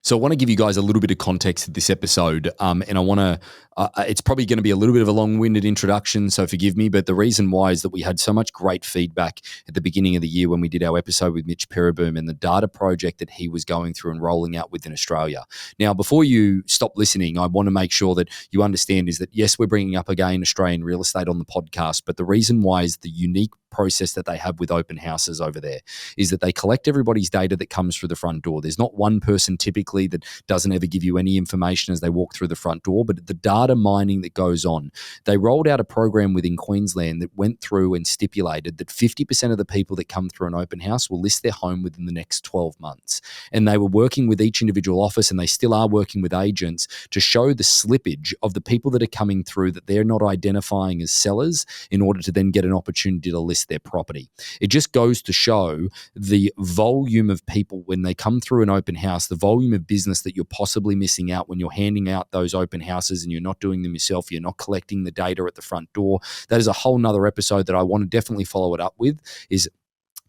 So I want to give you guys a little bit of context to this episode, and I want to it's probably going to be a little bit of a long-winded introduction, so forgive me, but the reason why is that we had so much great feedback at the beginning of the year when we did our episode with Mitch Pereboom and the data project that he was going through and rolling out within Australia. Now, before you stop listening, I want to make sure that you understand is that, yes, we're bringing up again Australian real estate on the podcast, but the reason why is the unique process that they have with open houses over there is that they collect everybody's data that comes through the front door. There's not one person typically that doesn't ever give you any information as they walk through the front door, but the data mining that goes on. They rolled out a program within Queensland that went through and stipulated that 50% of the people that come through an open house will list their home within the next 12 months. And they were working with each individual office, and they still are working with agents to show the slippage of the people that are coming through that they're not identifying as sellers in order to then get an opportunity to list their property. It just goes to show the volume of people when they come through an open house, the volume of business that you're possibly missing out when you're handing out those open houses and you're not doing them yourself, you're not collecting the data at the front door. That is a whole nother episode that I want to definitely follow it up with is,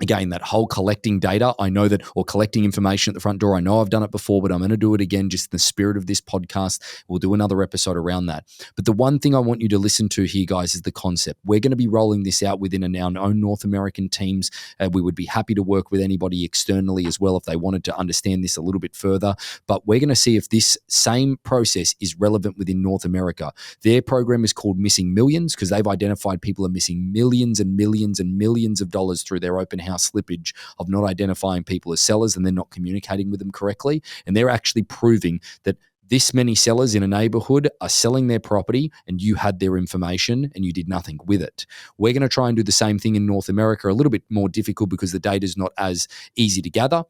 again, that whole collecting data, I know that, or collecting information at the front door, I know I've done it before, but I'm going to do it again just in the spirit of this podcast. We'll do another episode around that. But the one thing I want you to listen to here, guys, is the concept. We're going to be rolling this out within our own North American teams. We would be happy to work with anybody externally as well if they wanted to understand this a little bit further. But we're going to see if this same process is relevant within North America. Their program is called Missing Millions because they've identified people are missing millions and millions and millions of dollars through their open house slippage of not identifying people as sellers and then not communicating with them correctly. And they're actually proving that this many sellers in a neighborhood are selling their property and you had their information and you did nothing with it. We're going to try and do the same thing in North America, a little bit more difficult because the data is not as easy to gather.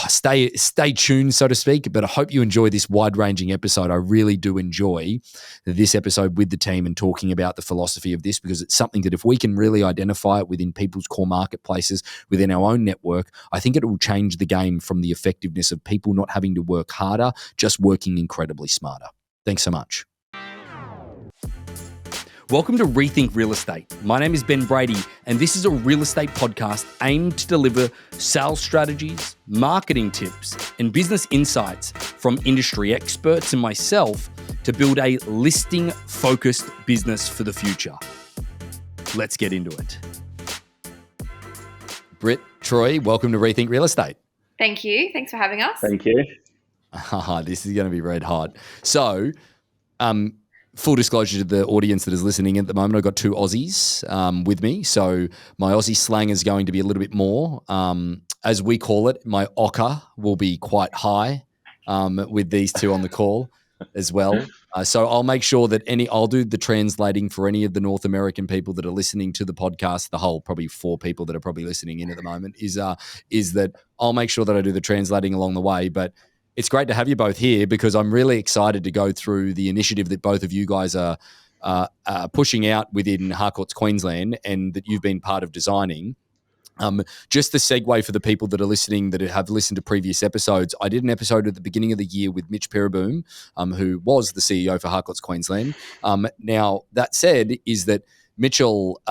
Stay tuned, so to speak, but I hope you enjoy this wide-ranging episode. I really do enjoy this episode with the team and talking about the philosophy of this because it's something that if we can really identify it within people's core marketplaces, within our own network, I think it will change the game from the effectiveness of people not having to work harder, just working incredibly smarter. Thanks so much. Welcome to Rethink Real Estate. My name is Ben Brady, and this is a real estate podcast aimed to deliver sales strategies, marketing tips, and business insights from industry experts and myself to build a listing-focused business for the future. Let's get into it. Britt, Troy, welcome to Rethink Real Estate. Thank you. Thanks for having us. Thank you. This is going to be red hot. So, full disclosure to the audience that is listening at the moment, I've got two Aussies with me. So my Aussie slang is going to be a little bit more. As we call it, my ochre will be quite high with these two on the call as well. So I'll make sure that I'll do the translating for any of the North American people that are listening to the podcast, the whole probably 4 people that are probably listening in at the moment, is that I'll make sure that I do the translating along the way. But it's great to have you both here because I'm really excited to go through the initiative that both of you guys are pushing out within Harcourts, Queensland, and that you've been part of designing. Just the segue for the people that are listening that have listened to previous episodes, I did an episode at the beginning of the year with Mitch Pereboom, who was the CEO for Harcourts, Queensland. Now, that said, is that Mitchell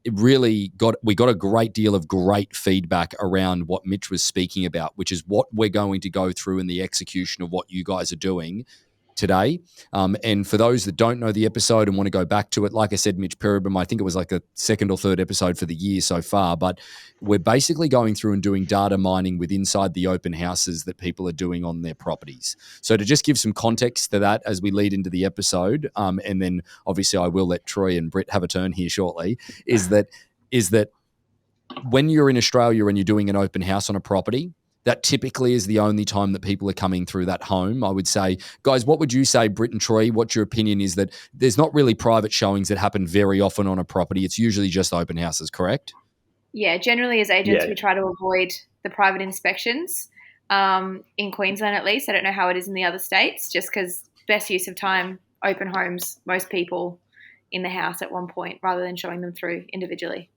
we got a great deal of great feedback around what Mitch was speaking about, which is what we're going to go through in the execution of what you guys are doing today. And for those that don't know the episode and want to go back to it, like I said, Mitch Pereboom, I think it was like the 2nd or 3rd episode for the year so far, but we're basically going through and doing data mining with inside the open houses that people are doing on their properties. So to just give some context to that as we lead into the episode, and then obviously I will let Troy and Britt have a turn here shortly, is that when you're in Australia and you're doing an open house on a property, that typically is the only time that people are coming through that home. I would say, guys, what would you say, Britt and Troy, what's your opinion is that there's not really private showings that happen very often on a property. It's usually just open houses, correct? Yeah, generally as agents, we try to avoid the private inspections in Queensland at least. I don't know how it is in the other states, just because best use of time, open homes, most people in the house at one point rather than showing them through individually.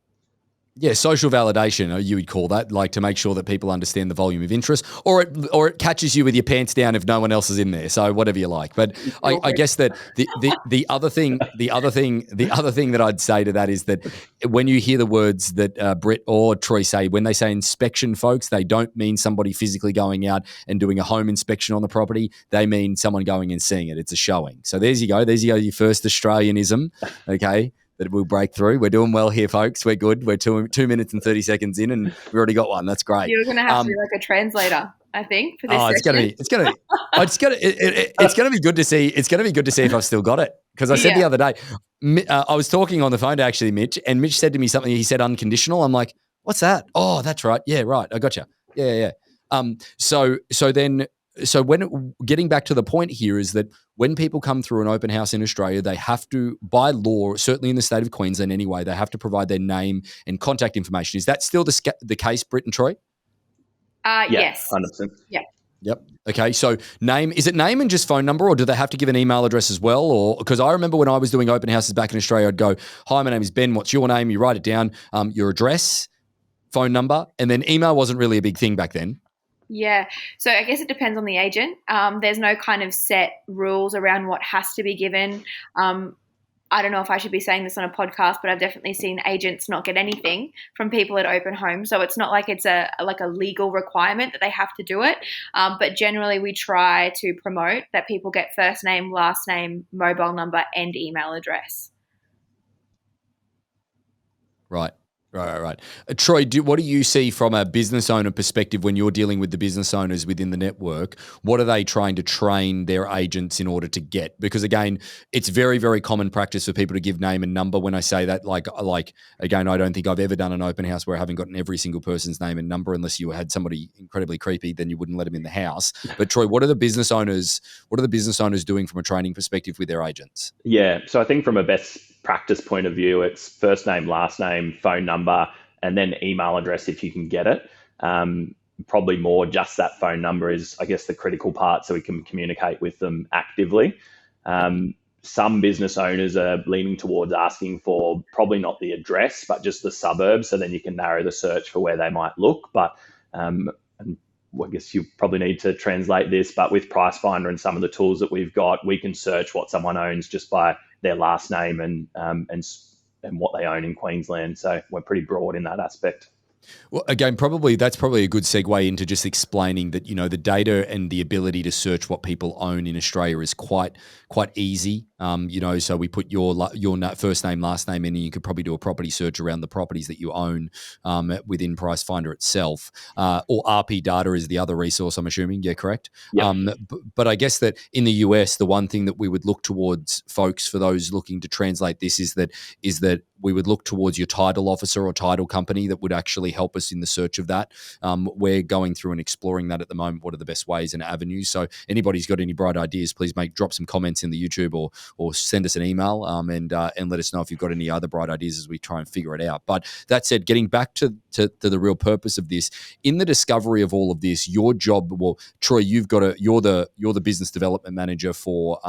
Yeah, social validation, you would call that, like to make sure that people understand the volume of interest, or it catches you with your pants down if no one else is in there. So whatever you like. But I guess that the other thing that I'd say to that is that when you hear the words that Britt or Troy say, when they say inspection, folks, they don't mean somebody physically going out and doing a home inspection on the property. They mean someone going and seeing it. It's a showing. So there's you go. There's your first Australianism. Okay. That we'll break through. We're doing well here, folks. We're good. We're 2 minutes and 30 seconds in, and we've already got one. That's great. You're going to have to be like a translator, I think, for this session. It's gonna be good to see. It's gonna be good to see if I've still got it, because I said the other day, I was talking on the phone to actually Mitch, and Mitch said to me something. He said unconditional. I'm like, what's that? Oh, that's right. Yeah, right. I got you. Yeah. So when getting back to the point here is that when people come through an open house in Australia, they have to, by law, certainly in the state of Queensland anyway, they have to provide their name and contact information. Is that still the case, Britt and Troy? Yes. 100%. Yeah. Yep. Okay. So is it name and just phone number, or do they have to give an email address as well? Or because I remember when I was doing open houses back in Australia, I'd go, "Hi, my name is Ben. What's your name?" You write it down, your address, phone number, and then email wasn't really a big thing back then. Yeah. So I guess it depends on the agent. There's no kind of set rules around what has to be given. I don't know if I should be saying this on a podcast, but I've definitely seen agents not get anything from people at open homes. So it's not like it's a legal requirement that they have to do it. But generally we try to promote that people get first name, last name, mobile number, and email address. Right. Troy, what do you see from a business owner perspective when you're dealing with the business owners within the network? What are they trying to train their agents in order to get? Because again, it's very, very common practice for people to give name and number. When I say that, like again, I don't think I've ever done an open house where I haven't gotten every single person's name and number, unless you had somebody incredibly creepy, then you wouldn't let them in the house. But Troy, what are the business owners doing from a training perspective with their agents? Yeah. So I think from a best practice point of view, it's first name, last name, phone number, and then email address if you can get it. Probably more just that phone number is, I guess, the critical part, so we can communicate with them actively. Some business owners are leaning towards asking for probably not the address, but just the suburbs, so then you can narrow the search for where they might look. But and I guess you probably need to translate this, but with Price Finder and some of the tools that we've got, we can search what someone owns just by their last name and what they own in Queensland. So we're pretty broad in that aspect. Well, again, that's probably a good segue into just explaining that, the data and the ability to search what people own in Australia is quite easy. So we put your first name, last name in, and you could probably do a property search around the properties that you own within Price Finder itself. Or RP Data is the other resource, I'm assuming. Yeah, correct? Yep. But I guess that in the US, the one thing that we would look towards, folks, for those looking to translate this, is that we would look towards your title officer or title company that would actually help us in the search of that. We're going through and exploring that at the moment. What are the best ways and avenues? So anybody's got any bright ideas, please drop some comments in the YouTube or send us an email and let us know if you've got any other bright ideas as we try and figure it out. But that said, getting back to the real purpose of this, in the discovery of all of this, your job, well, Troy, you're the business development manager for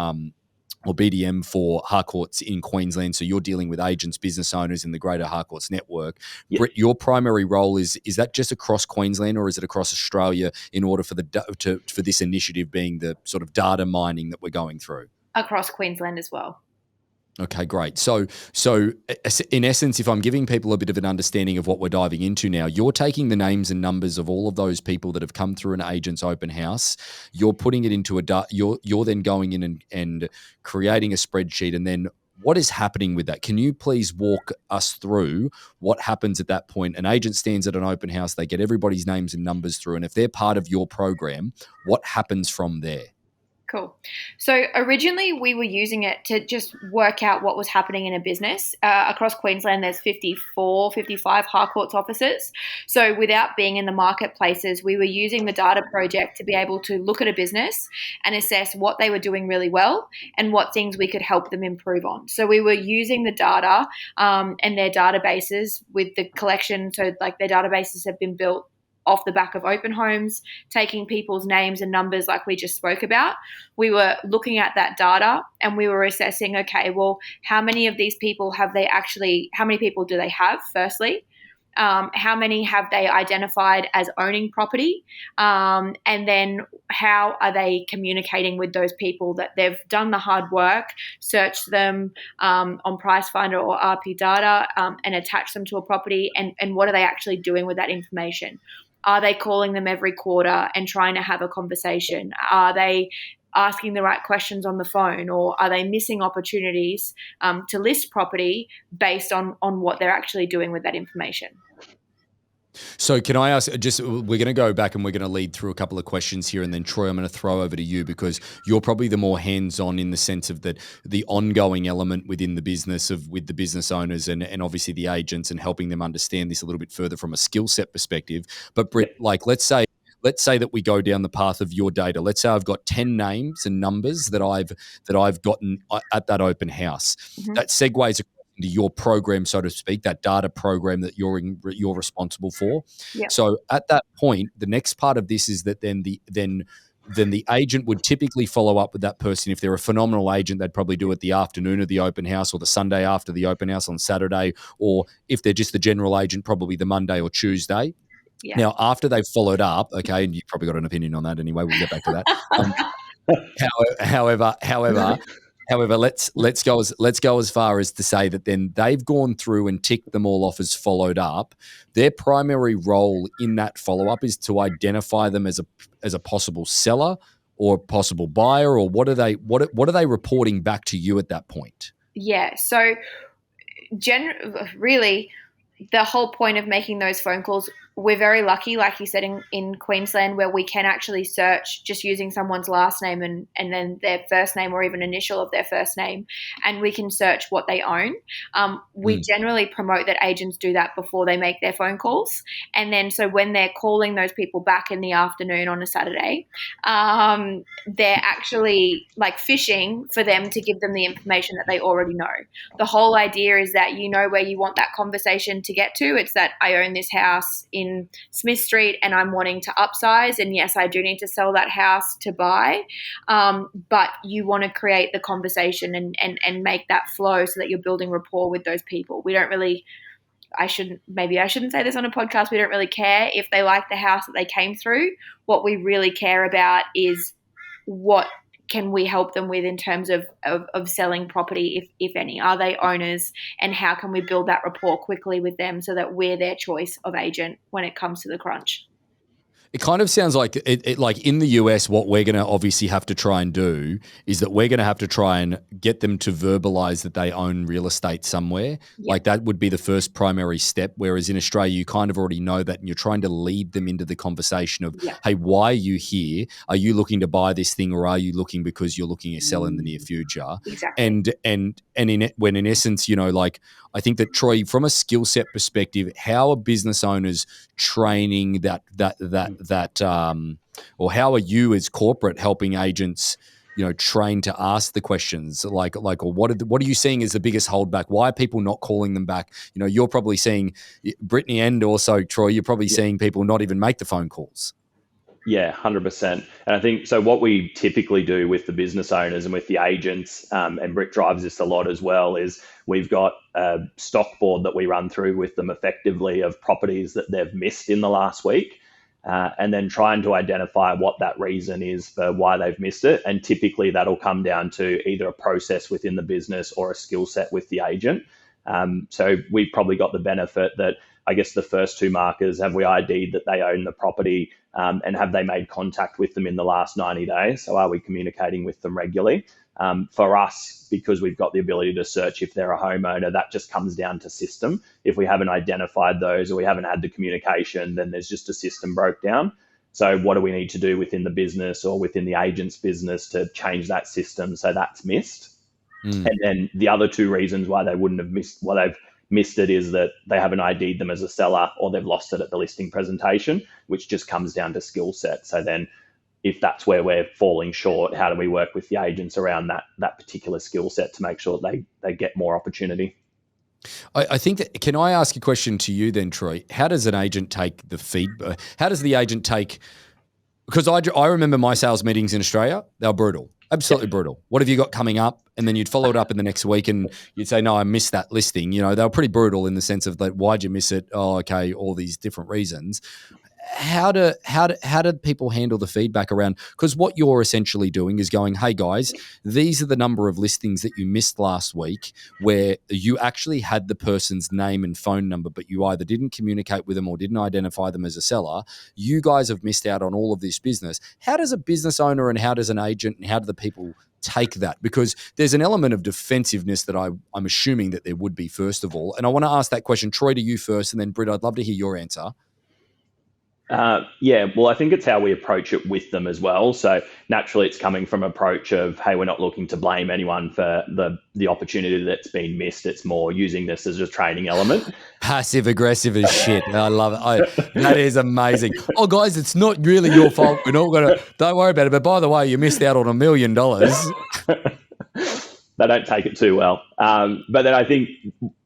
or BDM for Harcourts in Queensland. So you're dealing with agents, business owners in the greater Harcourts network. Yep. Britt, your primary role is that just across Queensland, or is it across Australia, in order for for this initiative being the sort of data mining that we're going through? Across Queensland as well. Okay, great. So in essence, if I'm giving people a bit of an understanding of what we're diving into now, you're taking the names and numbers of all of those people that have come through an agent's open house. You're putting it into you're then going in and creating a spreadsheet, and then what is happening with that? Can you please walk us through what happens at that point? An agent stands at an open house, they get everybody's names and numbers through, and if they're part of your program, what happens from there? Cool. So originally we were using it to just work out what was happening in a business. Across Queensland, there's 55 Harcourts offices. So without being in the marketplaces, we were using the data project to be able to look at a business and assess what they were doing really well and what things we could help them improve on. So we were using the data and their databases with the collection. So like their databases have been built off the back of open homes, taking people's names and numbers like we just spoke about. We were looking at that data and we were assessing, okay, well, how many of these people how many people do they have, firstly? how many have they identified as owning property, and then how are they communicating with those people that they've done the hard work, searched them on Price Finder or RP Data, and attached them to a property, and what are they actually doing with that information? Are they calling them every quarter and trying to have a conversation? Are they asking the right questions on the phone, or are they missing opportunities to list property based on what they're actually doing with that information? So can I ask, we're going to go back and we're going to lead through a couple of questions here, and then Troy, I'm going to throw over to you because you're probably the more hands-on in the sense of that the ongoing element within the business with the business owners and obviously the agents, and helping them understand this a little bit further from a skill set perspective. But Britt, like let's say that we go down the path of your data. Let's say I've got 10 names and numbers that I've gotten at that open house. Mm-hmm. That segues into your program, so to speak, that data program that you're responsible for. Yep. So at that point, the next part of this is that then the agent would typically follow up with that person. If they're a phenomenal agent, they'd probably do it the afternoon of the open house or the Sunday after the open house on Saturday, or if they're just the general agent, probably the Monday or Tuesday. Yeah. Now, after they've followed up, okay, and you've probably got an opinion on that anyway. We'll get back to that. However, let's go as far as to say that then they've gone through and ticked them all off as followed up. Their primary role in that follow up is to identify them as a possible seller or possible buyer, or what are they reporting back to you at that point? Yeah. So, really, the whole point of making those phone calls, we're very lucky, like you said, in Queensland, where we can actually search just using someone's last name and then their first name or even initial of their first name, and we can search what they own. We generally promote that agents do that before they make their phone calls. And then so when they're calling those people back in the afternoon on a Saturday, they're actually like fishing for them to give them the information that they already know. The whole idea is that you know where you want that conversation to get to. It's that I own this house in Smith Street and I'm wanting to upsize, and yes, I do need to sell that house to buy, but you want to create the conversation and make that flow so that you're building rapport with those people. We don't really, I shouldn't say this on a podcast, we don't really care if they like the house that they came through. What we really care about is what can we help them with in terms of selling property, if any? Are they owners, and how can we build that rapport quickly with them so that we're their choice of agent when it comes to the crunch? It kind of sounds like like in the US, what we're going to obviously have to try and do is that we're going to have to try and get them to verbalize that they own real estate somewhere. Yeah. Like that would be the first primary step. Whereas in Australia, you kind of already know that, and you're trying to lead them into the conversation of, hey, why are you here? Are you looking to buy this thing, or are you looking because you're looking to sell in the near future? Exactly. And when in essence, like I think that Troy, from a skill set perspective, how are business owners training or how are you as corporate helping agents, train to ask the questions or what are you seeing as the biggest holdback? Why are people not calling them back? You're probably seeing, Brittany and also Troy, you're probably seeing people not even make the phone calls. Yeah, 100%. And I think, so what we typically do with the business owners and with the agents, and Britt drives this a lot as well, is we've got a stock board that we run through with them effectively of properties that they've missed in the last week, and then trying to identify what that reason is for why they've missed it. And typically that'll come down to either a process within the business or a skill set with the agent. So we've probably got the benefit that, I guess, the first two markers, have we ID'd that they own the property, and have they made contact with them in the last 90 days? So are we communicating with them regularly? For us, because we've got the ability to search if they're a homeowner, that just comes down to system. If we haven't identified those or we haven't had the communication, then there's just a system broke down. So what do we need to do within the business or within the agent's business to change that system so that's missed? And then the other two reasons why they wouldn't have missed, they've missed it, is that they haven't ID'd them as a seller or they've lost it at the listing presentation, which just comes down to skill set. So then if that's where we're falling short, how do we work with the agents around that particular skill set to make sure they get more opportunity? I think that, can I ask a question to you then, Troy? How does an agent take the feedback? How does the agent take, because I remember my sales meetings in Australia, they were brutal. Absolutely brutal. What have you got coming up? And then you'd follow it up in the next week and you'd say, no, I missed that listing. You know, they were pretty brutal in the sense of like, why'd you miss it? Oh, okay, all these different reasons. How do people handle the feedback around? Because what you're essentially doing is going, hey guys, these are the number of listings that you missed last week where you actually had the person's name and phone number, but you either didn't communicate with them or didn't identify them as a seller. You guys have missed out on all of this business. How does a business owner and how does an agent and how do the people take that? Because there's an element of defensiveness that I'm assuming that there would be, first of all. And I want to ask that question, Troy, to you first, and then Britt, I'd love to hear your answer. Yeah, well, I think it's how we approach it with them as well. So naturally, it's coming from an approach of, hey, we're not looking to blame anyone for the opportunity that's been missed. It's more using this as a training element. Passive aggressive as shit. I love it. That is amazing. Oh, guys, it's not really your fault. We're not going to. Don't worry about it. But by the way, you missed out on $1 million. They don't take it too well. But then I think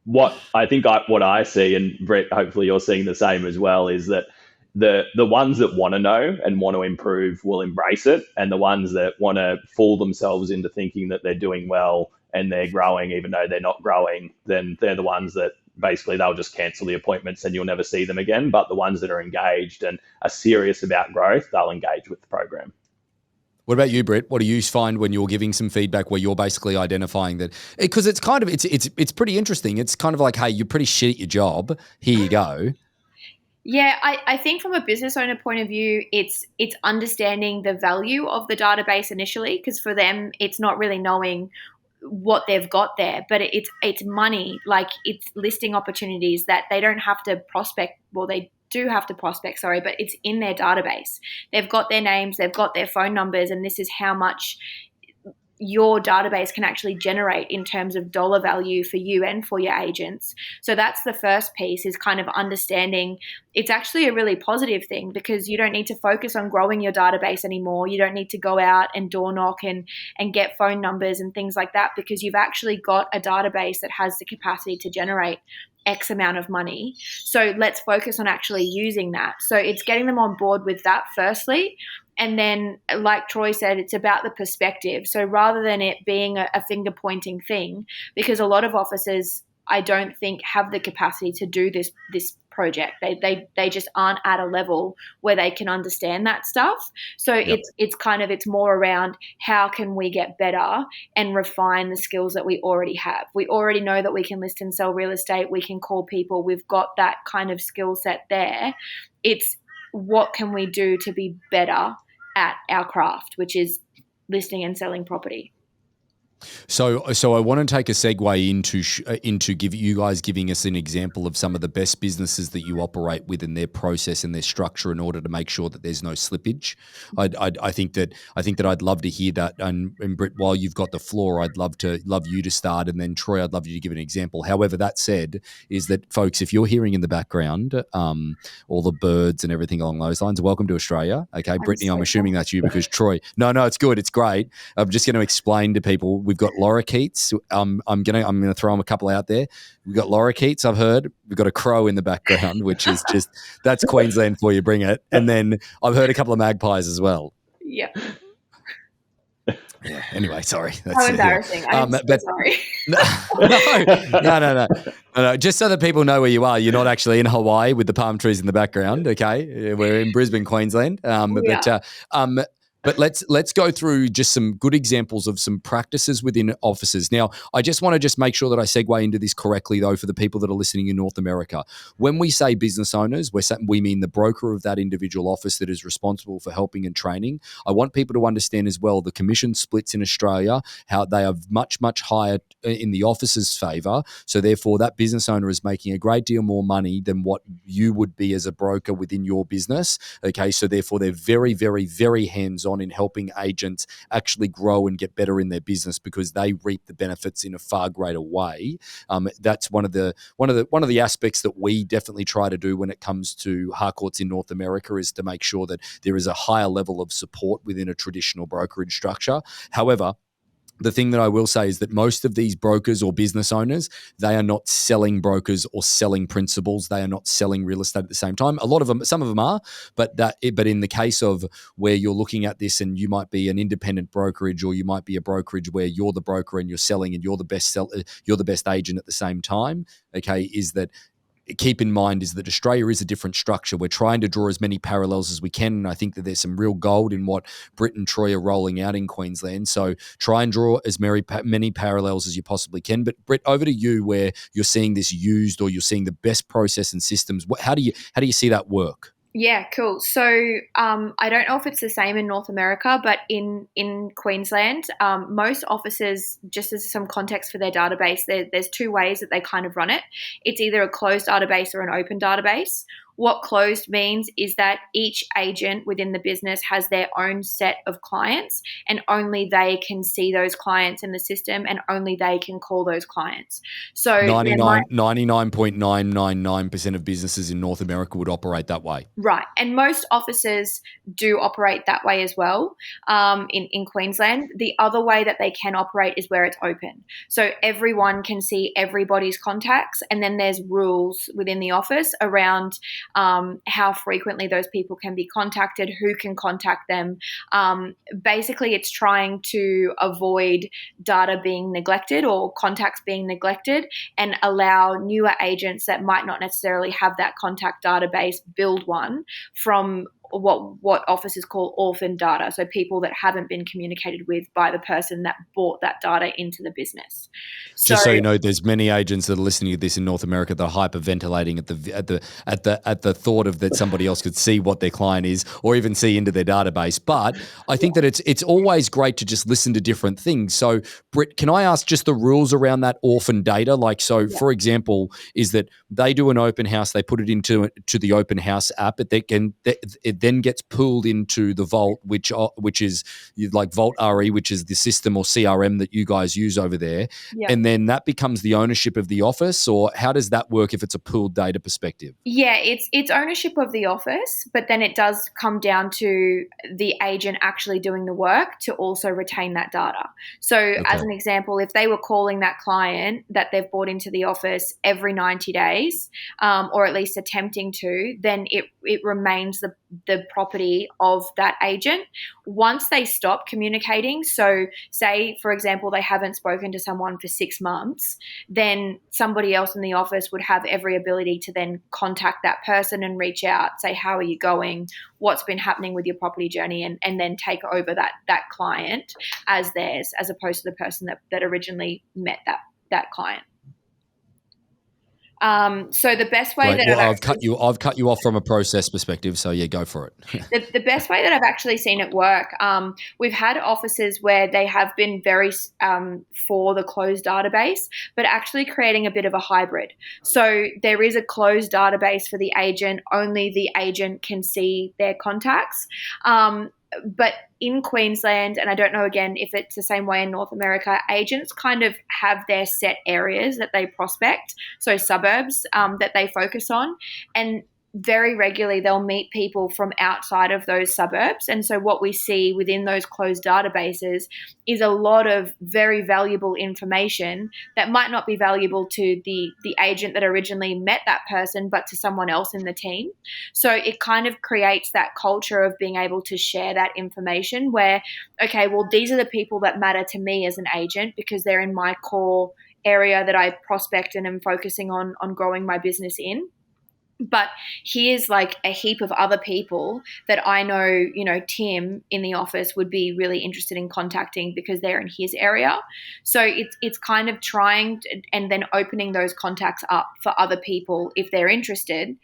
what I see, and Brett, hopefully you're seeing the same as well, is that the ones that want to know and want to improve will embrace it, and the ones that want to fool themselves into thinking that they're doing well and they're growing even though they're not growing, then they're the ones that basically they'll just cancel the appointments and you'll never see them again. But the ones that are engaged and are serious about growth, they'll engage with the program. What about you, Britt? What do you find when you're giving some feedback where you're basically identifying that? Because it's kind of it's pretty interesting. It's kind of like, hey, you're pretty shit at your job. Here you go. Yeah, I think from a business owner point of view, it's understanding the value of the database initially, because for them, it's not really knowing what they've got there, but it's money, like it's listing opportunities that they don't have to prospect. Well, they do have to prospect, sorry, but it's in their database. They've got their names, they've got their phone numbers, and this is how much your database can actually generate in terms of dollar value for you and for your agents. So that's the first piece, is kind of understanding it's actually a really positive thing, because you don't need to focus on growing your database anymore. You don't need to go out and door knock and get phone numbers and things like that, because you've actually got a database that has the capacity to generate X amount of money. So let's focus on actually using that. So it's getting them on board with that firstly. And then, like Troy said, it's about the perspective. So rather than it being a finger pointing thing, because a lot of offices, I don't think, have the capacity to do this project. They just aren't at a level where they can understand that stuff. So yep. it's more around how can we get better and refine the skills that we already have. We already know that we can list and sell real estate. We can call people. We've got that kind of skill set there. It's what can we do to be better at our craft, which is listing and selling property. So I want to take a segue into giving us an example of some of the best businesses that you operate with in their process and their structure in order to make sure that there's no slippage. I think that I'd love to hear that. And Britt, while you've got the floor, I'd love you to start, and then Troy, I'd love you to give an example. However, that said, is that folks, if you're hearing in the background all the birds and everything along those lines, welcome to Australia. Okay, Brittany, I'm assuming that's you because Troy. No, it's good. It's great. I'm just going to explain to people. We've got lorikeets. I'm gonna throw them a couple out there. We've got lorikeets. I've heard we've got a crow in the background, which is just that's Queensland for you. Bring it. And then I've heard a couple of magpies as well. Yeah. Yeah. Anyway, sorry. That's how embarrassing. I'm so sorry. No. Just so that people know where you are. You're not actually in Hawaii with the palm trees in the background. Okay, we're in Brisbane, Queensland. But let's go through just some good examples of some practices within offices. Now, I just want to make sure that I segue into this correctly, though, for the people that are listening in North America. When we say business owners, we mean the broker of that individual office that is responsible for helping and training. I want people to understand as well the commission splits in Australia, how they are much, much higher in the office's favour. So therefore, that business owner is making a great deal more money than what you would be as a broker within your business. Okay, so therefore, they're very, very, very hands-on in helping agents actually grow and get better in their business because they reap the benefits in a far greater way. That's one of the aspects that we definitely try to do when it comes to Harcourts in North America, is to make sure that there is a higher level of support within a traditional brokerage structure. However, The thing that I will say is that most of these brokers or business owners, they are not selling brokers or selling principals. They are not selling real estate at the same time. A lot of them, some of them are, but in the case of where you're looking at this and you might be an independent brokerage, or you might be a brokerage where you're the broker and you're selling and you're the best agent at the same time. Okay, is that keep in mind is that Australia is a different structure. We're trying to draw as many parallels as we can, and I think that there's some real gold in what Britt and Troy are rolling out in Queensland. So try and draw as many parallels as you possibly can. But Britt, over to you, where you're seeing this used, or you're seeing the best process and systems. How do you see that work? Yeah, cool. So I don't know if it's the same in North America, but in Queensland, most offices, just as some context for their database, there's two ways that they kind of run it. It's either a closed database or an open database. What closed means is that each agent within the business has their own set of clients, and only they can see those clients in the system, and only they can call those clients. So 99.999% of businesses in North America would operate that way. Right. And most offices do operate that way as well in Queensland. The other way that they can operate is where it's open. So everyone can see everybody's contacts, and then there's rules within the office around how frequently those people can be contacted, who can contact them. Basically, it's trying to avoid data being neglected or contacts being neglected, and allow newer agents that might not necessarily have that contact database build one from what offices call orphan data, so people that haven't been communicated with by the person that bought that data into the business. Just so you know, there's many agents that are listening to this in North America that are hyperventilating at the thought of that somebody else could see what their client is, or even see into their database. But I think that it's always great to just listen to different things. So, Britt, can I ask just the rules around that orphan data? For example, is that they do an open house, they put it into the open house app, it then gets pulled into the Vault, which is like Vault RE, which is the system or CRM that you guys use over there. Yeah. And then that becomes the ownership of the office, or how does that work if it's a pooled data perspective? Yeah, it's ownership of the office, but then it does come down to the agent actually doing the work to also retain that data. So as an example, if they were calling that client that they've brought into the office every 90 days, or at least attempting to, then it remains the property of that agent. Once they stop communicating, so say, for example, they haven't spoken to someone for 6 months, then somebody else in the office would have every ability to then contact that person and reach out, say, how are you going? What's been happening with your property journey? And then take over that client as theirs, as opposed to the person that originally met that client. So the best way I've cut you off from a process perspective. So yeah, go for it. The best way that I've actually seen it work, we've had offices where they have been very for the closed database, but actually creating a bit of a hybrid. So there is a closed database for the agent. Only the agent can see their contacts. But in Queensland, and I don't know again if it's the same way in North America, agents kind of have their set areas that they prospect, so suburbs that they focus on, and very regularly they'll meet people from outside of those suburbs. And so what we see within those closed databases is a lot of very valuable information that might not be valuable to the agent that originally met that person, but to someone else in the team. So it kind of creates that culture of being able to share that information where, okay, well, these are the people that matter to me as an agent because they're in my core area that I prospect and am focusing on growing my business in. But here's like a heap of other people that I know, Tim in the office would be really interested in contacting because they're in his area. So it's kind of trying and then opening those contacts up for other people if they're interested,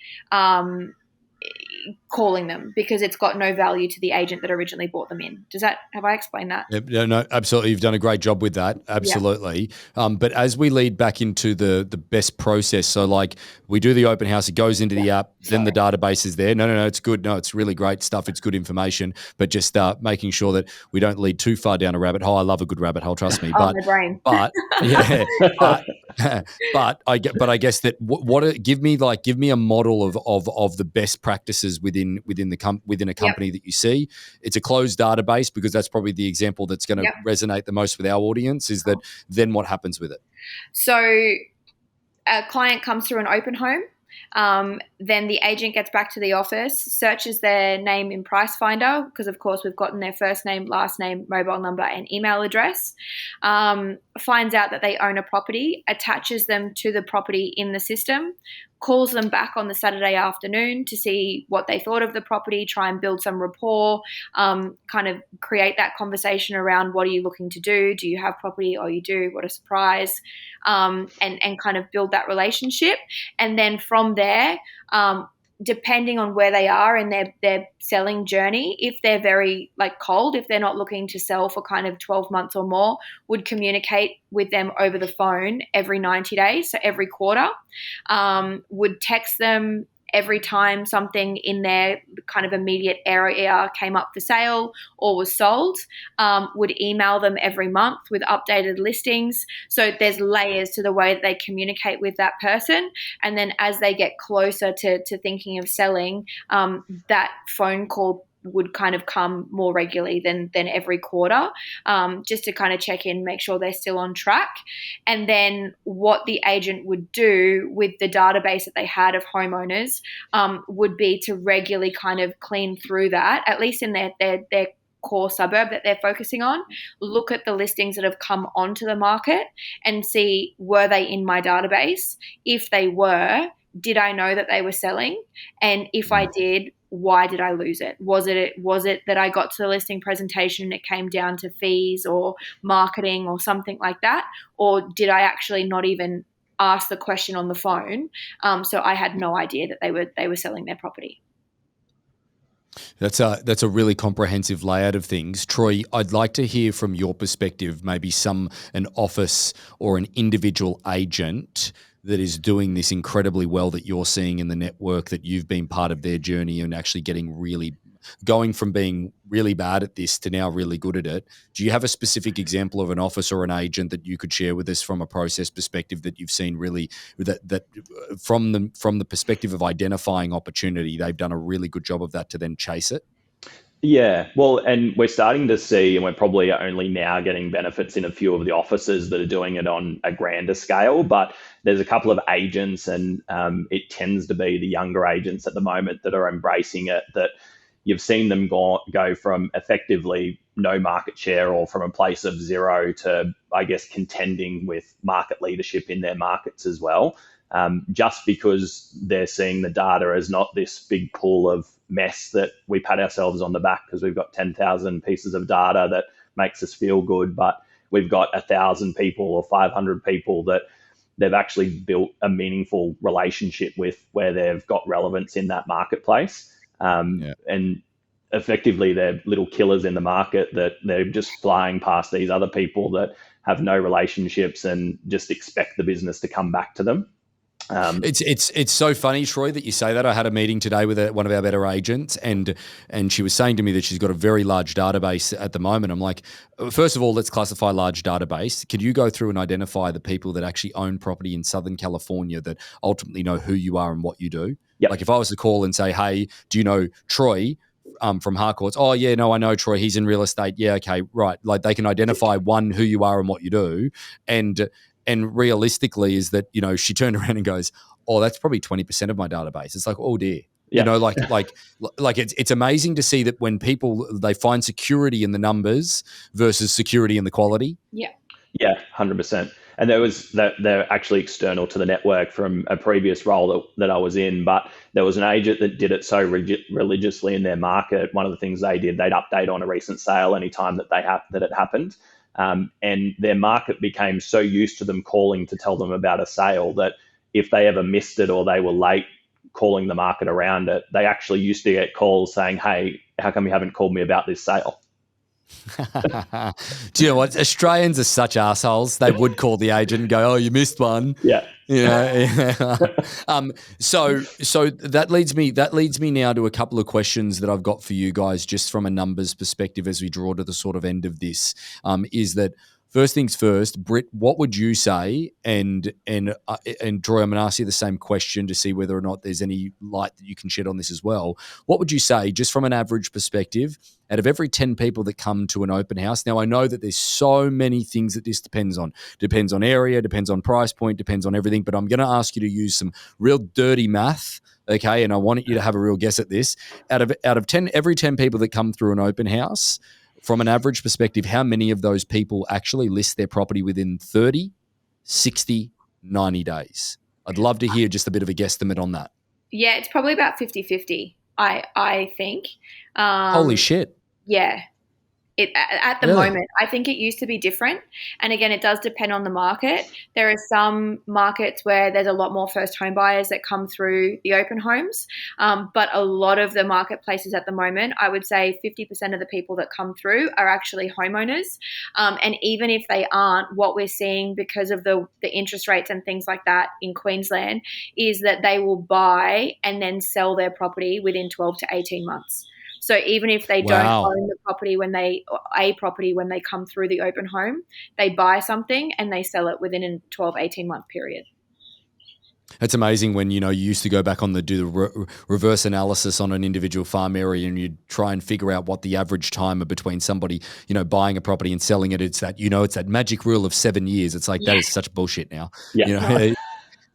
calling them because it's got no value to the agent that originally bought them in. Have I explained that? No, absolutely. You've done a great job with that. Absolutely. Yeah. But as we lead back into the best process, so like we do the open house, it goes into the app, then the database is there. No, it's good. No, it's really great stuff. It's good information, but just making sure that we don't lead too far down a rabbit hole. I love a good rabbit hole, trust me. My brain. But yeah, but I guess that give me a model of the best practices within a company that you see. It's a closed database, because that's probably the example that's going to resonate the most with our audience. Is that then what happens with it? So a client comes through an open home. Then the agent gets back to the office, searches their name in Price Finder, because of course we've gotten their first name, last name, mobile number, and email address, finds out that they own a property, attaches them to the property in the system, calls them back on the Saturday afternoon to see what they thought of the property, try and build some rapport, kind of create that conversation around what are you looking to do? Do you have property? Oh, you do. What a surprise. And kind of build that relationship. And then from there, depending on where they are in their selling journey, if they're very cold, if they're not looking to sell for kind of 12 months or more, would communicate with them over the phone every 90 days, so every quarter, would text them every time something in their kind of immediate area came up for sale or was sold, would email them every month with updated listings. So there's layers to the way that they communicate with that person. And then as they get closer to thinking of selling, that phone call would kind of come more regularly than every quarter, just to kind of check in, make sure they're still on track. And then what the agent would do with the database that they had of homeowners would be to regularly kind of clean through that, at least in their core suburb that they're focusing on, look at the listings that have come onto the market and see, were they in my database? If they were, did I know that they were selling? And if I did, why did I lose it? Was it that I got to the listing presentation and it came down to fees or marketing or something like that? Or did I actually not even ask the question on the phone? So I had no idea that they were selling their property. That's a really comprehensive layout of things. Troy, I'd like to hear from your perspective, maybe an office or an individual agent that is doing this incredibly well that you're seeing in the network, that you've been part of their journey and actually going from being really bad at this to now really good at it. Do you have a specific example of an office or an agent that you could share with us from a process perspective that you've seen really that from the perspective of identifying opportunity, they've done a really good job of that to then chase it? Yeah, well, and we're starting to see, and we're probably only now getting benefits in a few of the offices that are doing it on a grander scale, but there's a couple of agents, and it tends to be the younger agents at the moment that are embracing it, that you've seen them go from effectively no market share or from a place of zero to, I guess, contending with market leadership in their markets as well. Just because they're seeing the data as not this big pool of mess that we pat ourselves on the back because we've got 10,000 pieces of data that makes us feel good, but we've got 1,000 people or 500 people that they've actually built a meaningful relationship with, where they've got relevance in that marketplace. And effectively they're little killers in the market, that they're just flying past these other people that have no relationships and just expect the business to come back to them. It's so funny, Troy, that you say that. I had a meeting today with one of our better agents, and she was saying to me that she's got a very large database at the moment. I'm like, first of all, let's classify large database. Could you go through and identify the people that actually own property in Southern California that ultimately know who you are and what you do? Yep. Like if I was to call and say, hey, do you know Troy from Harcourts? Oh, yeah, no, I know Troy. He's in real estate. Yeah, okay, right. Like they can identify who you are and what you do. And realistically is that, she turned around and goes, oh, that's probably 20% of my database. It's like, oh dear. Yeah. Like it's amazing to see that when people, they find security in the numbers versus security in the quality. Yeah. Yeah, 100%. And they're actually external to the network from a previous role that I was in, but there was an agent that did it so religiously in their market. One of the things they did, they'd update on a recent sale anytime that it happened. And their market became so used to them calling to tell them about a sale that if they ever missed it or they were late calling the market around it, they actually used to get calls saying, hey, how come you haven't called me about this sale? Do you know what? Australians are such assholes. They would call the agent and go, oh, you missed one. Yeah. So that leads me now to a couple of questions that I've got for you guys, just from a numbers perspective as we draw to the sort of end of this, is that first things first, Britt, what would you say? And Troy, I'm going to ask you the same question to see whether or not there's any light that you can shed on this as well. What would you say, just from an average perspective, out of every 10 people that come to an open house? Now, I know that there's so many things that this depends on. Depends on area, depends on price point, depends on everything. But I'm going to ask you to use some real dirty math. Okay, and I want you to have a real guess at this. Out of 10, every 10 people that come through an open house, from an average perspective, how many of those people actually list their property within 30, 60, 90 days? I'd love to hear just a bit of a guesstimate on that. Yeah, it's probably about 50-50, I think. Holy shit. Yeah. At the moment, I think it used to be different. And again, it does depend on the market. There are some markets where there's a lot more first home buyers that come through the open homes. But a lot of the marketplaces at the moment, I would say 50% of the people that come through are actually homeowners. And even if they aren't, what we're seeing because of the interest rates and things like that in Queensland is that they will buy and then sell their property within 12 to 18 months. So even if they don't own the property when they come through the open home, they buy something and they sell it within a 12, 18-month period. It's amazing when, you used to go back do the reverse analysis on an individual farm area and you'd try and figure out what the average time between somebody, buying a property and selling it. It's that, it's that magic rule of 7 years. It's like, that is such bullshit now. Yeah.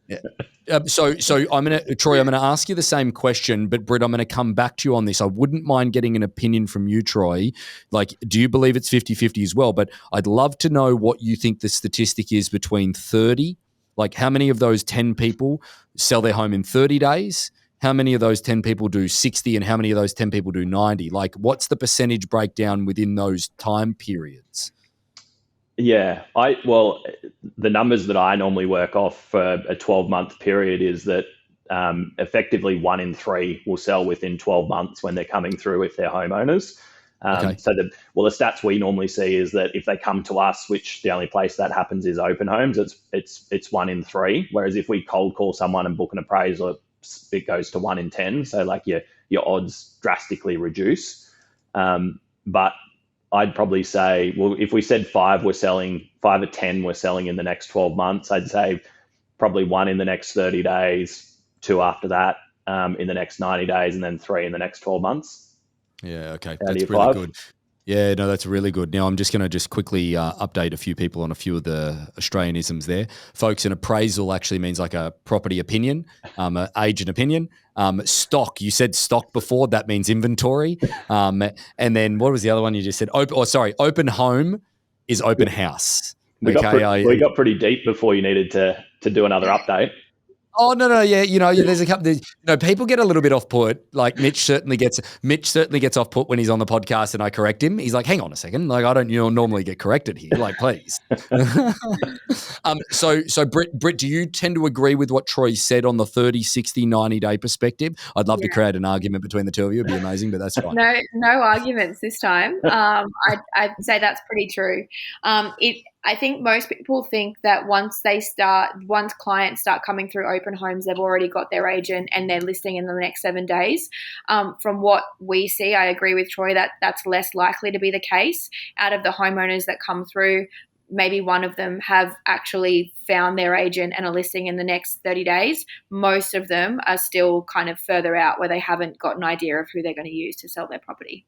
Yeah. So Troy, I'm gonna ask you the same question, but Britt, I'm gonna come back to you on this. I wouldn't mind getting an opinion from you, Troy. Like, do you believe it's 50-50 as well? But I'd love to know what you think the statistic is between 30, like how many of those 10 people sell their home in 30 days? How many of those 10 people do 60 and how many of those 10 people do 90? Like, what's the percentage breakdown within those time periods? Yeah, the numbers that I normally work off for a 12-month period is that effectively 1 in 3 will sell within 12 months when they're coming through if they're homeowners. Okay. So the stats we normally see is that if they come to us, which the only place that happens is open homes, it's 1 in 3. Whereas if we cold call someone and book an appraisal, it goes to 1 in 10. So like your odds drastically reduce. But I'd probably say, well, if we said 5 or 10 were selling in the next 12 months, I'd say probably 1 in the next 30 days, 2 after that, in the next 90 days, and then 3 in the next 12 months. Yeah, okay. That's really good. Yeah, no, that's really good. Now, I'm just going to quickly update a few people on a few of the Australianisms there. Folks, an appraisal actually means like a property opinion, an agent opinion. Stock, you said stock before, that means inventory. And then what was the other one you just said? Open home is open house. We got pretty deep before you needed to do another update. Oh no, yeah, there's a couple. People get a little bit off put. Like Mitch certainly gets off put when he's on the podcast, and I correct him. He's like, "Hang on a second, like I don't normally get corrected here. Like, please." So Britt, do you tend to agree with what Troy said on the 30, 60, 90-day perspective? I'd love to create an argument between the two of you. It'd be amazing, but that's fine. No arguments this time. I'd say that's pretty true. I think most people think that once clients start coming through open homes, they've already got their agent and they're listing in the next 7 days. From what we see, I agree with Troy that that's less likely to be the case. Out of the homeowners that come through, maybe one of them have actually found their agent and are listing in the next 30 days. Most of them are still kind of further out where they haven't got an idea of who they're going to use to sell their property.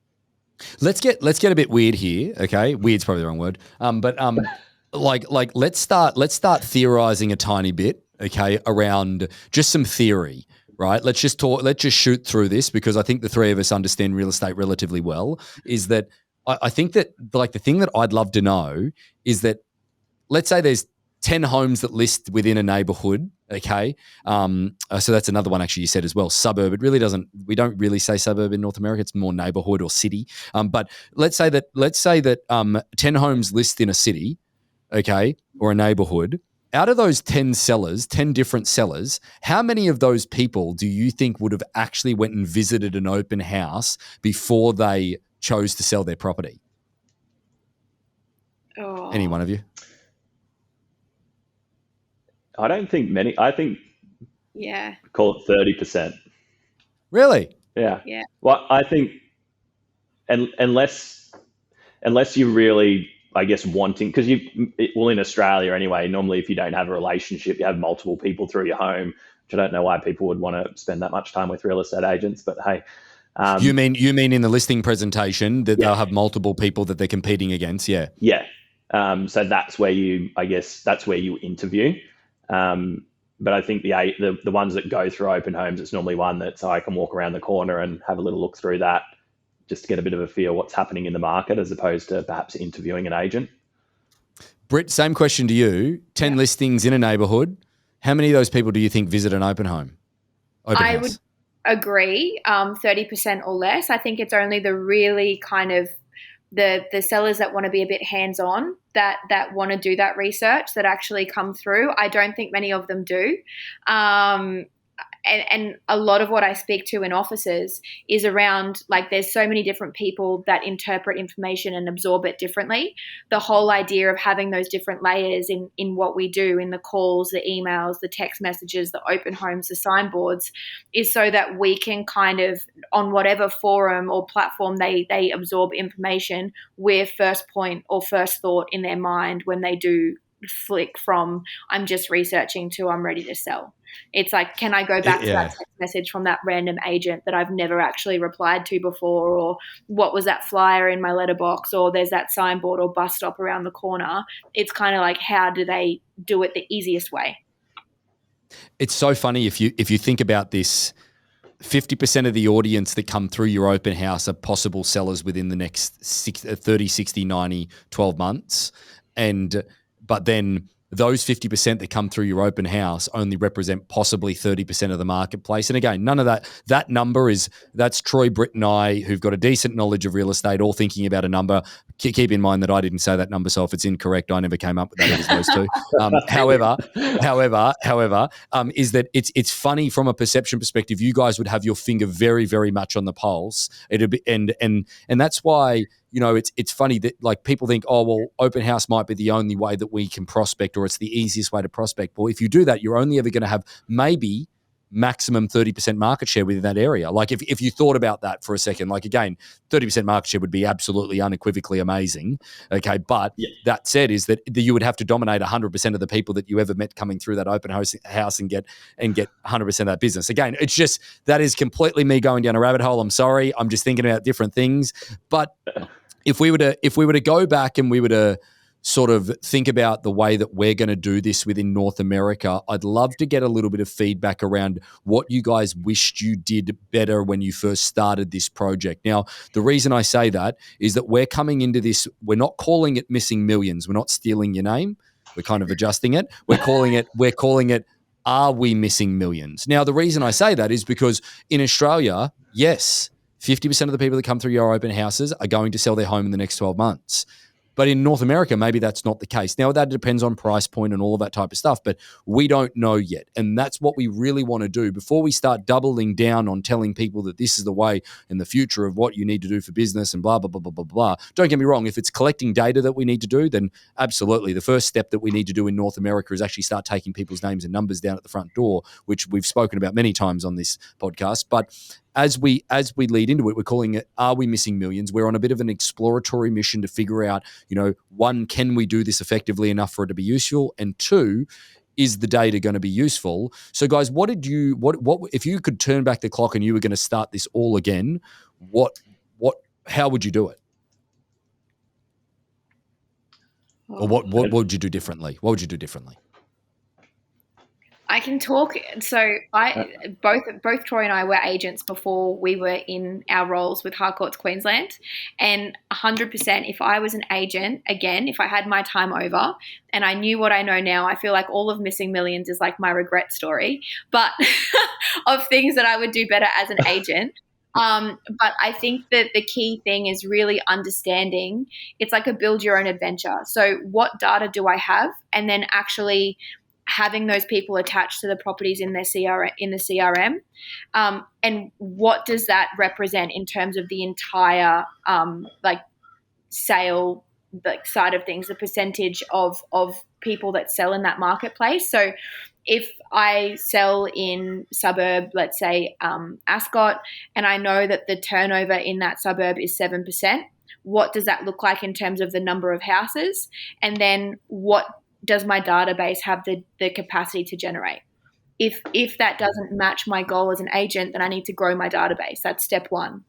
Let's get a bit weird here, okay? Weird's probably the wrong word. But let's start theorizing a tiny bit, okay, around just some theory, right? Let's just shoot through this because I think the three of us understand real estate relatively well. Is that I think that like the thing that I'd love to know is that let's say there's 10 homes that list within a neighborhood, okay? So that's another one actually you said as well, suburb. We don't really say suburb in North America. It's more neighborhood or city. But let's say that 10 homes list in a city, okay, or a neighborhood. Out of those 10 different sellers, how many of those people do you think would have actually went and visited an open house before they chose to sell their property? Oh. Any one of you? I don't think many. I think call it 30%. Really? Yeah. Well, I think unless you really I guess, wanting, because in Australia anyway, normally if you don't have a relationship, you have multiple people through your home, which I don't know why people would want to spend that much time with real estate agents, but hey. You mean in the listing presentation that Yeah. they'll have multiple people that they're competing against? Yeah. Yeah. So that's where you interview. But I think the ones that go through open homes, it's normally one that I can walk around the corner and have a little look through that just to get a bit of a feel what's happening in the market, as opposed to perhaps interviewing an agent. Britt, same question to you. 10 listings in a neighbourhood. How many of those people do you think visit an open home? I would agree, 30% or less. I think it's only the really kind of the sellers that want to be a bit hands-on, that want to do that research, that actually come through. I don't think many of them do. And a lot of what I speak to in offices is around, like, there's so many different people that interpret information and absorb it differently. The whole idea of having those different layers in what we do, in the calls, the emails, the text messages, the open homes, the signboards, is so that we can kind of, on whatever forum or platform they absorb information, we're first point or first thought in their mind when they do flick from I'm just researching to I'm ready to sell. It's like, can I go back to that text message from that random agent that I've never actually replied to before, or what was that flyer in my letterbox, or there's that signboard or bus stop around the corner. It's kind of like, how do they do it the easiest way? It's so funny if you think about this. 50% of the audience that come through your open house are possible sellers within the next 30, 60, 90, 12 months. But then those 50% that come through your open house only represent possibly 30% of the marketplace. And again, none of that number that's Troy, Britt, and I, who've got a decent knowledge of real estate, all thinking about a number. Keep in mind that I didn't say that number, so if it's incorrect, I never came up with that. It was those two. However, is that it's funny from a perception perspective. You guys would have your finger very, very much on the pulse. It'd be, and that's why, you know, it's funny that, like, people think, oh, well, open house might be the only way that we can prospect, or it's the easiest way to prospect. Well, if you do that, you're only ever going to have maybe maximum 30% market share within that area. Like, if you thought about that for a second, like, again, 30% market share would be absolutely unequivocally amazing. Okay. But that said, is that you would have to dominate 100% of the people that you ever met coming through that open house and get 100% of that business. Again, it's just, that is completely me going down a rabbit hole. I'm sorry. I'm just thinking about different things. But if we were to go back and we were to sort of think about the way that we're going to do this within North America, I'd love to get a little bit of feedback around what you guys wished you did better when you first started this project. Now, the reason I say that is that we're coming into this, we're not calling it Missing Millions. We're not stealing your name. We're kind of adjusting it. We're calling it Are We Missing Millions? Now, the reason I say that is because in Australia, yes, 50% of the people that come through your open houses are going to sell their home in the next 12 months. But in North America, maybe that's not the case. Now, that depends on price point and all of that type of stuff, but we don't know yet. And that's what we really want to do before we start doubling down on telling people that this is the way in the future of what you need to do for business and blah, blah, blah, blah, blah, blah. Don't get me wrong. If it's collecting data that we need to do, then absolutely. The first step that we need to do in North America is actually start taking people's names and numbers down at the front door, which we've spoken about many times on this podcast. But as we lead into it, we're calling it Are We Missing Millions? We're on a bit of an exploratory mission to figure out, you know, one, can we do this effectively enough for it to be useful? And two, is the data going to be useful? So guys, what if you could turn back the clock and you were going to start this all again, how would you do it? Or what would you do differently? What would you do differently? I can talk. So both Troy and I were agents before we were in our roles with Harcourts Queensland, and 100%, if I was an agent, again, if I had my time over and I knew what I know now, I feel like all of Missing Millions is like my regret story, but of things that I would do better as an agent. But I think that the key thing is really understanding, it's like a build your own adventure. So what data do I have? And then actually having those people attached to the properties in the CRM, and what does that represent in terms of the entire sale side of things, the percentage of people that sell in that marketplace. So if I sell in suburb, let's say Ascot, and I know that the turnover in that suburb is 7%, what does that look like in terms of the number of houses? And then what does my database have the capacity to generate? If that doesn't match my goal as an agent, then I need to grow my database. That's step one.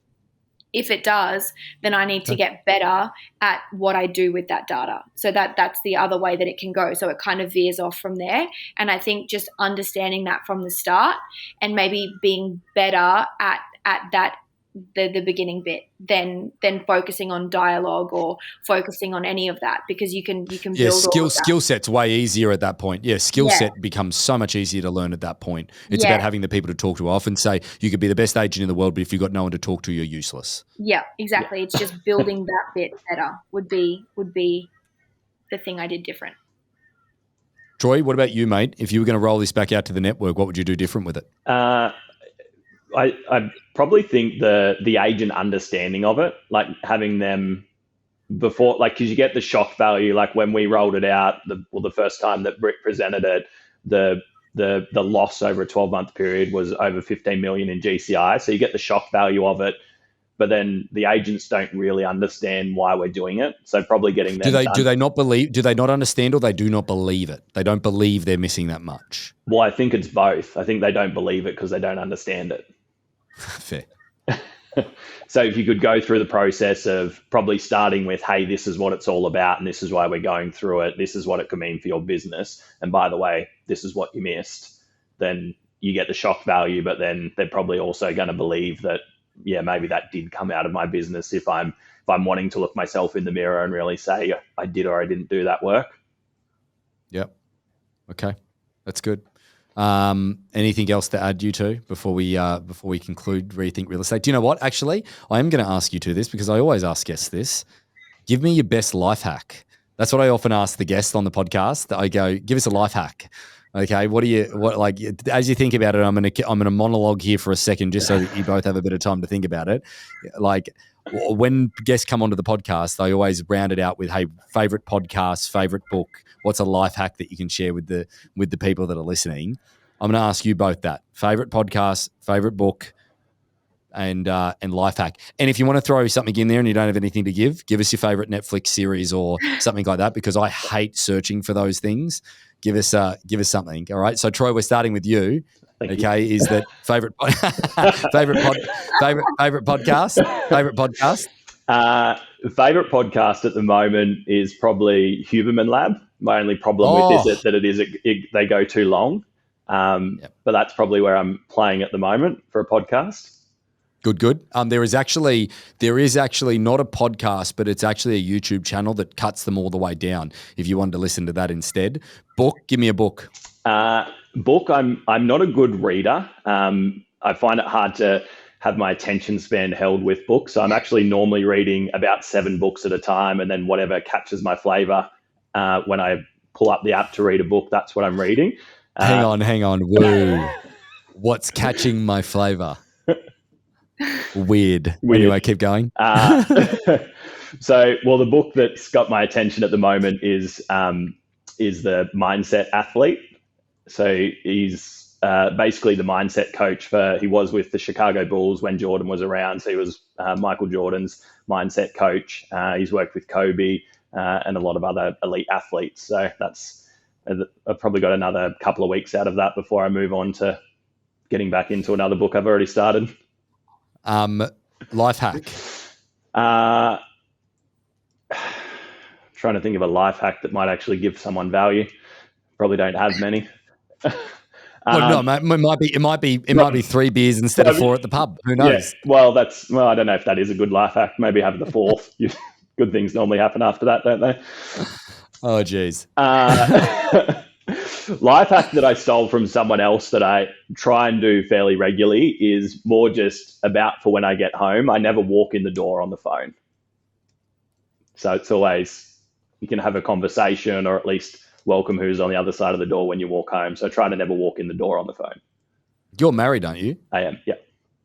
If it does, then I need to get better at what I do with that data. So that's the other way that it can go. So it kind of veers off from there. And I think just understanding that from the start and maybe being better at that the beginning bit than focusing on dialogue or focusing on any of that, because you can build skill set's way easier at that point. Skill set becomes so much easier to learn at that point. It's about having the people to talk to. I often say you could be the best agent in the world, but if you've got no one to talk to, you're useless. Yeah, exactly. It's just building that bit better would be the thing I did different. Troy, what about you, mate? If you were going to roll this back out to the network, what would you do different with it? I probably think the agent understanding of it, like having them before, like, because you get the shock value. Like when we rolled it out, the first time that Britt presented it, the loss over a 12-month period was over 15 million in GCI. So you get the shock value of it, but then the agents don't really understand why we're doing it. So probably getting them. Do they not believe? Do they not understand, or they do not believe it? They don't believe they're missing that much. Well, I think it's both. I think they don't believe it because they don't understand it. Fair. So if you could go through the process of probably starting with, hey, this is what it's all about and this is why we're going through it. This is what it could mean for your business. And by the way, this is what you missed. Then you get the shock value, but then they're probably also going to believe that, yeah, maybe that did come out of my business if I'm wanting to look myself in the mirror and really say I did or I didn't do that work. Yep. Okay. That's good. Anything else to add, you two, before we conclude Rethink Real Estate? Do you know what? Actually, I am going to ask you to this because I always ask guests this. Give me your best life hack. That's what I often ask the guests on the podcast. I go, give us a life hack. Okay, as you think about it, I'm gonna monologue here for a second just so that you both have a bit of time to think about it. Like when guests come onto the podcast, they always round it out with, hey, favorite podcast, favorite book. What's a life hack that you can share with the people that are listening? I'm going to ask you both that. Favorite podcast, favorite book, and life hack. And if you want to throw something in there and you don't have anything to give us your favorite Netflix series or something like that, because I hate searching for those things. Give us something. All right. So Troy, we're starting with you. Thank you. Is that favorite favorite podcast? Favorite podcast? Favorite podcast at the moment is probably Huberman Lab. My only problem with this is that they go too long. But that's probably where I'm playing at the moment for a podcast. Good. There is actually not a podcast, but it's actually a YouTube channel that cuts them all the way down. If you wanted to listen to that instead, book. Give me a book. Book. I'm not a good reader. I find it hard to have my attention span held with books. So I'm actually normally reading about 7 books at a time, and then whatever catches my flavor when I pull up the app to read a book, that's what I'm reading. Hang on. Whoa. What's catching my flavor? Weird. Anyway, keep going. The book that's got my attention at the moment is the Mindset Athlete. So he's basically the mindset coach he was with the Chicago Bulls when Jordan was around. So he was Michael Jordan's mindset coach. He's worked with Kobe and a lot of other elite athletes. So I've probably got another couple of weeks out of that before I move on to getting back into another book I've already started. Life hack. Trying to think of a life hack that might actually give someone value. Probably don't have many. No, mate, it might be 3 beers instead of 4 at the pub. Who knows? Yeah, I don't know if that is a good life hack. Maybe have the 4th. Good things normally happen after that, don't they? Oh, geez. Life hack that I stole from someone else that I try and do fairly regularly is more just about for when I get home. I never walk in the door on the phone. So it's always, you can have a conversation or at least welcome who's on the other side of the door when you walk home. So try to never walk in the door on the phone. You're married, aren't you? I am, yeah.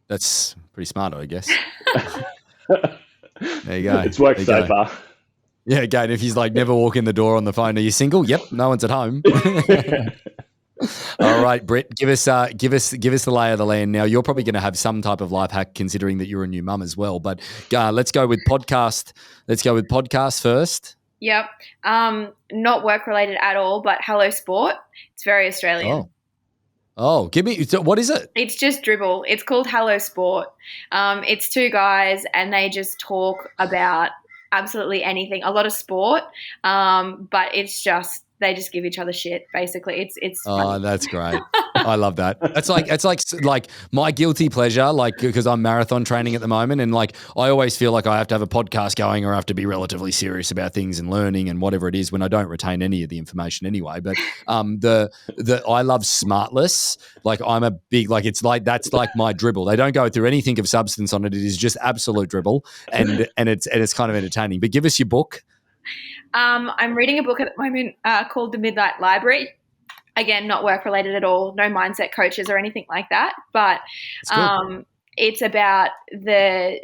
That's pretty smart, I guess. There you go. It's worked so far. Yeah, again, if he's like never walk in the door on the phone, are you single? Yep, no one's at home. All right, Britt, give us the lay of the land. Now, you're probably going to have some type of life hack, considering that you're a new mum as well. But let's go with podcast. Let's go with podcast first. Yep. Not work related at all, but Hello Sport. It's very Australian. Oh, give me. What is it? It's just dribble. It's called Hello Sport. It's two guys, and they just talk about absolutely anything. A lot of sport, but it's just they just give each other shit. Basically, it's. Oh, funny. that's great. I love that. It's like my guilty pleasure, like, because I'm marathon training at the moment, and like I always feel like I have to have a podcast going or I have to be relatively serious about things and learning and whatever it is when I don't retain any of the information anyway. But the I love Smartless. Like I'm a big it's like that's like my dribble. They don't go through anything of substance on it. It is just absolute dribble, and it's kind of entertaining. But give us your book. I'm reading a book at the moment called The Midnight Library. Again, not work related at all, no mindset coaches or anything like that. But it's about the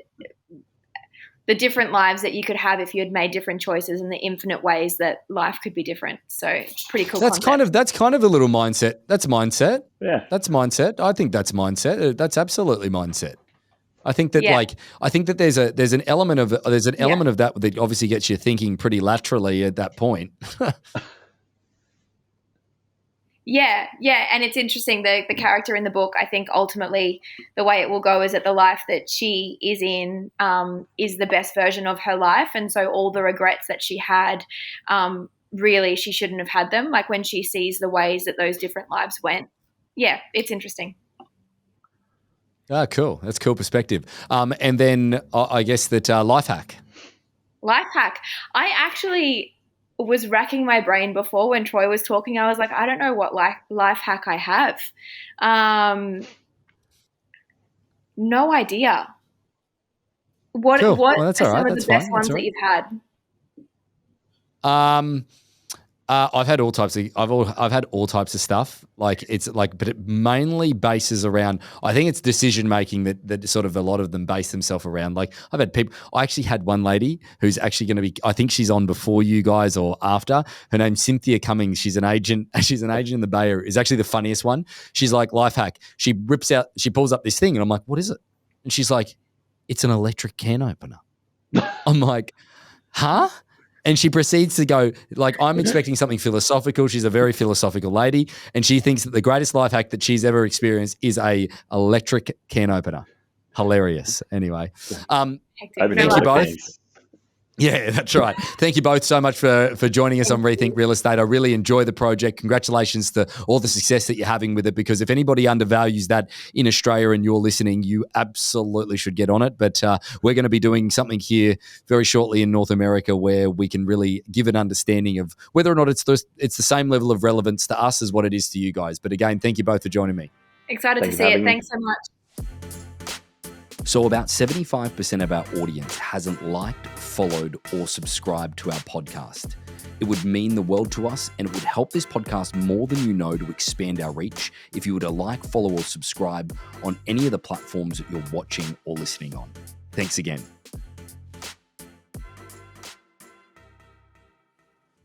different lives that you could have if you had made different choices and the infinite ways that life could be different. So it's pretty cool. That's kind of a little mindset. That's mindset. Yeah. That's mindset. I think that's mindset. That's absolutely mindset. I think that there's an element of that obviously gets you thinking pretty laterally at that point. Yeah, and it's interesting. The character in the book, I think ultimately the way it will go is that the life that she is in is the best version of her life, and so all the regrets that she had, really she shouldn't have had them. Like when she sees the ways that those different lives went. Yeah, it's interesting. Ah, cool. That's cool perspective. And then I guess that life hack. Life hack. I actually was racking my brain before when Troy was talking. I was like, I don't know what life hack I have. No idea. What cool. what well, that's are all right. some of That's the best fine. ones That's that you've had? I've had all types of. I've had all types of stuff. Like it's like, but it mainly bases around. I think it's decision making that sort of a lot of them base themselves around. Like I've had people. I actually had one lady who's actually going to be. I think she's on before you guys or after. Her name's Cynthia Cummings. She's an agent. She's an agent in the Bay Area. Is actually the funniest one. She's like life hack. She pulls up this thing, and I'm like, what is it? And she's like, it's an electric can opener. I'm like, huh? And she proceeds to go, like, I'm expecting something philosophical. She's a very philosophical lady. And she thinks that the greatest life hack that she's ever experienced is a electric can opener. Hilarious. Anyway. Thank you both. Yeah, that's right. Thank you both so much for joining us on Rethink Real Estate. I really enjoy the project. Congratulations to all the success that you're having with it, because if anybody undervalues that in Australia and you're listening, you absolutely should get on it. But we're going to be doing something here very shortly in North America where we can really give an understanding of whether or not it's the same level of relevance to us as what it is to you guys. But again, thank you both for joining me. Excited to see it. Thanks so much. So about 75% of our audience hasn't liked, followed, or subscribed to our podcast. It would mean the world to us, and it would help this podcast more than you know to expand our reach if you were to like, follow, or subscribe on any of the platforms that you're watching or listening on. Thanks again.